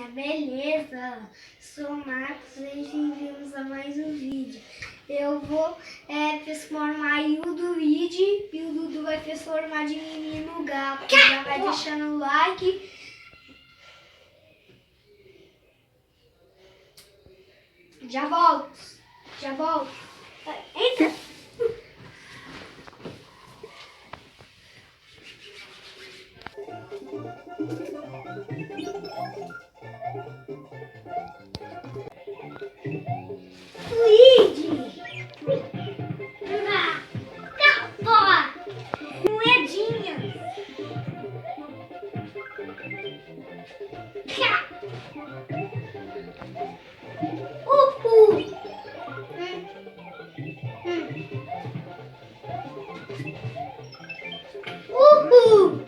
galerinha, beleza? Sou o Marcos e bem-vindos a mais um vídeo. Eu vou transformar o Luigi e o Dudu vai transformar de menino gato. Já vai deixando o like. Já volto. Entra! Luigi! Capa! Moedinha! Uhul! Uhul!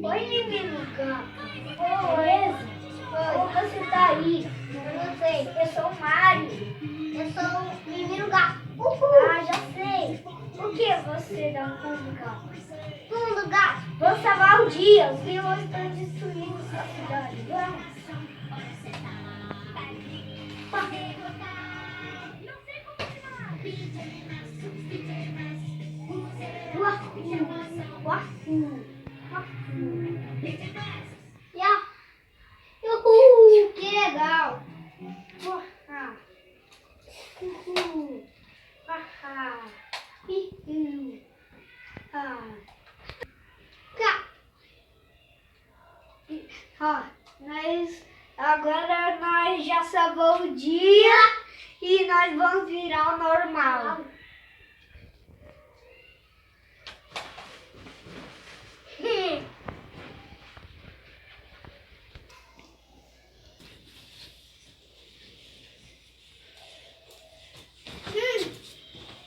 Oi, menino gato. Beleza? Como você tá aí? Eu não sei. Eu sou o Mário. Eu sou o menino gato. Ah, já sei. Por que você dá um pulo do gato? Pulo do gato? Vamos salvar o dia. Os vilões estão destruindo sua cidade. Vamos. Uhul, que legal! Uhul! Agora nós já salvamos o dia e nós vamos virar o normal.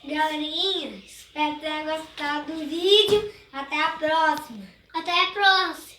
Galerinha, espero que tenham gostado do vídeo. Até a próxima. Até a próxima.